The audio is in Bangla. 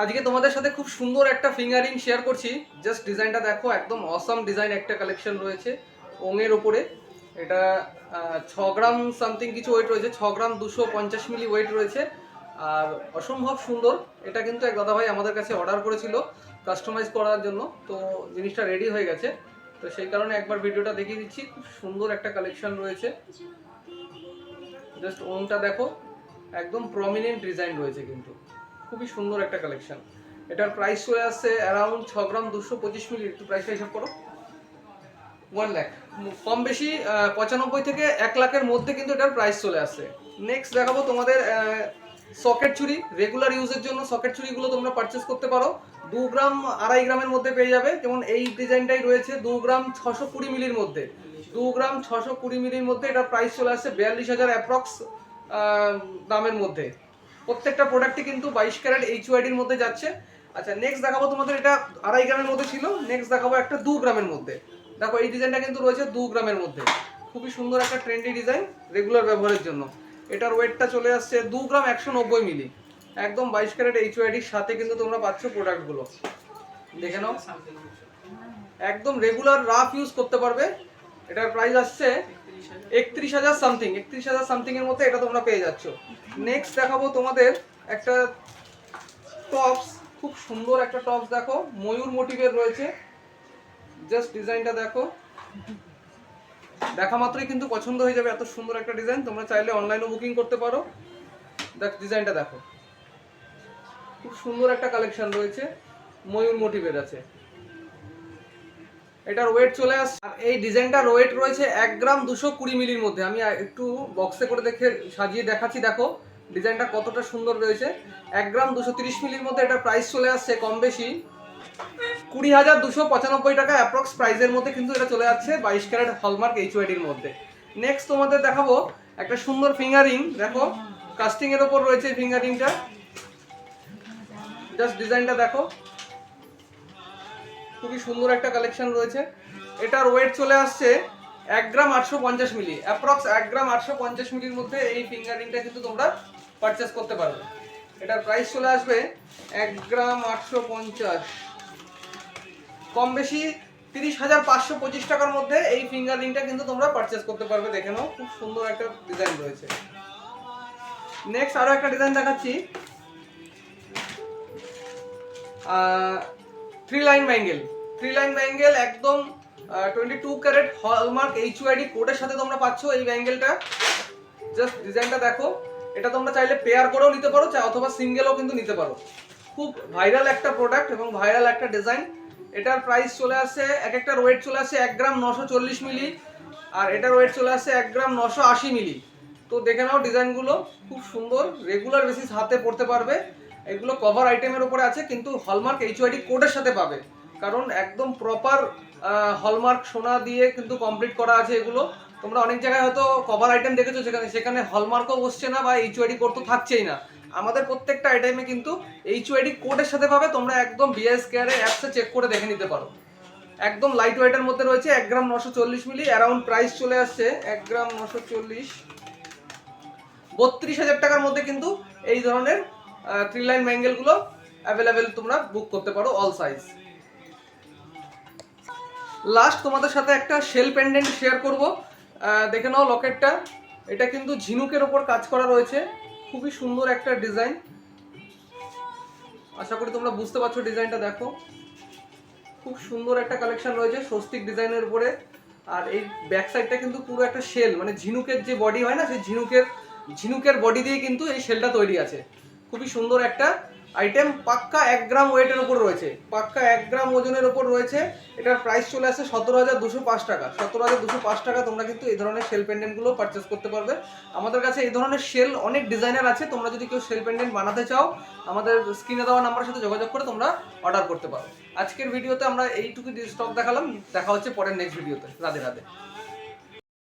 আজকে তোমাদের সাথে খুব সুন্দর একটা ফিঙ্গারিং শেয়ার করছি। জাস্ট ডিজাইনটা দেখো, একদম অসাম ডিজাইন একটা কালেকশন রয়েছে ওঙের ওপরে। এটা 6 গ্রাম সামথিং কিছু ওয়েট রয়েছে, 6 গ্রাম 250 মিলি ওয়েট রয়েছে। আর অসম্ভব সুন্দর। এটা কিন্তু এক দাদাভাই আমাদের কাছে অর্ডার করেছিল কাস্টমাইজ করার জন্য, তো জিনিসটা রেডি হয়ে গেছে। তো সেই কারণে একবার ভিডিওটা দেখিয়ে দিচ্ছি। খুব সুন্দর একটা কালেকশন রয়েছে। জাস্ট ওংটা দেখো, একদম প্রমিনেন্ট ডিজাইন রয়েছে, কিন্তু খুবই সুন্দর একটা কালেকশন। এটার প্রাইস চলে আসছে অ্যারাউন্ড 6 গ্রাম 225 মিলি। একটু প্রাইসটা হিসাব করো, 1 লাখ, কম বেশি 95 থেকে 1 লাখের মধ্যে কিন্তু এটার প্রাইস চলে আসছে। নেক্সট দেখাবো তোমাদের সকেট চুড়ি। রেগুলার ইউজের জন্য সকেট চুড়িগুলো তোমরা পারচেস করতে পারো। 2 গ্রাম 2.5 গ্রামের মধ্যে পেয়ে যাবে। যেমন এই ডিজাইনটাই রয়েছে 2 গ্রাম 620 মিলির মধ্যে। 2 গ্রাম 620 মিলির মধ্যে এটার প্রাইস চলে আসছে 42,000 অ্যাপ্রক্স দামের মধ্যে। প্রত্যেকটা প্রোডাক্টই কিন্তু 22 ক্যারেট HYDর মধ্যে যাচ্ছে। আচ্ছা, নেক্সট দেখাবো তোমাদের, এটা 2.5 গ্রামের মধ্যে ছিল। নেক্সট দেখাবো একটা 2 গ্রামের মধ্যে। দেখো এই ডিজাইনটা কিন্তু রয়েছে 2 গ্রামের মধ্যে। খুবই সুন্দর একটা ট্রেন্ডি ডিজাইন রেগুলার ব্যবহারের জন্য। এটার ওয়েটটা চলে আসছে 2 গ্রাম 190 মিলি। একদম 22 ক্যারেট HYDর সাথে কিন্তু তোমরা পাচ্ছ প্রোডাক্টগুলো। দেখে নাও, একদম রেগুলার রাফ ইউজ করতে পারবে। এটার প্রাইস আসছে 31,000 সামথিং, 31,000 সামথিং এর মধ্যে এটা তোমরা পেয়ে যাচ্ছ। নেক্সট দেখাবো তোমাদের একটা টপস। খুব সুন্দর একটা টপস দেখো, ময়ূর মোটিভের রয়েছে। জাস্ট ডিজাইনটা দেখো, দেখা মাত্রই কিন্তু পছন্দ হয়ে যাবে। এত সুন্দর একটা ডিজাইন, তোমরা চাইলে অনলাইনেও বুকিং করতে পারো। ডিজাইনটা দেখো, খুব সুন্দর একটা কালেকশন রয়েছে, ময়ূর মোটিভের আছে। এটার ওয়েট চলে আসছে, আর এই ডিজাইনটার ওয়েট রয়েছে 1 গ্রাম 220 মিলির মধ্যে। আমি একটু বক্সে করে দেখে সাজিয়ে দেখাচ্ছি, দেখো ডিজাইনটা কতটা সুন্দর রয়েছে। 1 গ্রাম 230 মিলির মধ্যে এটার প্রাইস চলে আসছে কম বেশি 20,295 টাকা অ্যাপ্রক্স প্রাইসের মধ্যে কিন্তু এটা চলে যাচ্ছে 22 ক্যারেট হলমার্ক HYDর মধ্যে। নেক্সট তোমাদের দেখাবো একটা সুন্দর ফিঙ্গারিং। দেখো কাস্টিং এর উপর রয়েছে ফিঙ্গারিংটা। জাস্ট ডিজাইনটা দেখো, খুবই সুন্দর একটা কালেকশন রয়েছে। এটার ওয়েট চলে আসছে 1 গ্রাম 850 মিলি, অ্যাপ্রক্স 1 গ্রাম 850 মিলির মধ্যে এই ফিঙ্গারিংটা কিন্তু তোমরা পারচেস করতে পারবে। এটার প্রাইস চলে আসবে 1 গ্রাম 850, কম বেশি 30,525 টাকার মধ্যে এই ফিঙ্গারিংটা কিন্তু তোমরা পারচেস করতে পারবে। দেখে নাও, খুব সুন্দর একটা ডিজাইন রয়েছে। নেক্সট আরো একটা ডিজাইন দেখাচ্ছি, 3 লাইন ব্যাঙ্গেল। 3 লাইন ব্যাঙ্গেল একদম 22 ক্যারেট হলমার্ক HYD কোডের সাথে তোমরা পাচ্ছ এই ব্যাঙ্গেলটা। জাস্ট ডিজাইনটা দেখো, এটা তোমরা চাইলে পেয়ার করেও নিতে পারো, অথবা সিঙ্গেলও কিন্তু নিতে পারো। খুব ভাইরাল একটা প্রোডাক্ট এবং ভাইরাল একটা ডিজাইন। এটার প্রাইস চলে আসছে, এক একটার ওয়েট চলে আসছে 1 গ্রাম 940 মিলি, আর এটার ওয়েট চলে আসছে 1 গ্রাম 980 মিলি। তো দেখে নাও ডিজাইনগুলো, খুব সুন্দর, রেগুলার বেসিস হাতে পড়তে পারবে। এগুলো কভার আইটেমের উপরে আছে, কিন্তু হলমার্ক HYD কোডের সাথে পাবে, কারণ একদম প্রপার হলমার্ক সোনা দিয়ে কিন্তু কমপ্লিট করা আছে এগুলো। তোমরা অনেক জায়গায় হয়তো কভার আইটেম দেখেছো, সেখানে হলমার্কও বসছে না বা HYD কোড তো থাকছেই না। আমাদের প্রত্যেকটা আইটেমে কিন্তু HYD কোডের সাথে পাবে। তোমরা একদম BSKR অ্যাপসে চেক করে দেখে নিতে পারো। একদম লাইট ওয়েটের মধ্যে রয়েছে, 1 গ্রাম 940 মিলি। অ্যারাউন্ড প্রাইস চলে আসছে 1 গ্রাম 940, 32,000 টাকার মধ্যে কিন্তু এই ধরনের 3 লাইন ব্যাঙ্গেলগুলো অ্যাভেলেবেল তোমরা বুক করতে পারো, অল সাইজ। লাস্ট তোমাদের সাথে একটা শেল পেন্ডেন্ট শেয়ার করব। দেখে নাও লকেটটা, এটা কিন্তু ঝিনুকের ওপর কাজ করা রয়েছে। খুবই সুন্দর একটা ডিজাইন, আশা করি তোমরা বুঝতে পারছো। ডিজাইনটা দেখো, খুব সুন্দর একটা কালেকশন রয়েছে স্বস্তিক ডিজাইনের উপরে। আর এই ব্যাক সাইডটা কিন্তু পুরো একটা শেল, মানে ঝিনুকের যে বডি হয় না, সেই ঝিনুকের বডি দিয়ে কিন্তু এই শেলটা তৈরি আছে। খুবই সুন্দর একটা আইটেম, পাক্কা 1 গ্রাম ওয়েটের উপর রয়েছে, পাক্কা 1 গ্রাম ওজনের উপর রয়েছে। এটার প্রাইস চলে আসছে 17,205 টাকা। 17,205 টাকা তোমরা কিন্তু এই ধরনের শেল পেন্ডেন্টগুলো পারচেস করতে পারবে। আমাদের কাছে এই ধরনের শেল অনেক ডিজাইনার আছে। তোমরা যদি কেউ শেল পেন্ডেন্ট বানাতে চাও, আমাদের স্ক্রিনে দেওয়া নাম্বারের সাথে যোগাযোগ করে তোমরা অর্ডার করতে পারো। আজকের ভিডিওতে আমরা এইটুকু স্টক দেখালাম, দেখা হচ্ছে পরের নেক্সট ভিডিওতে। রাধে রাধে।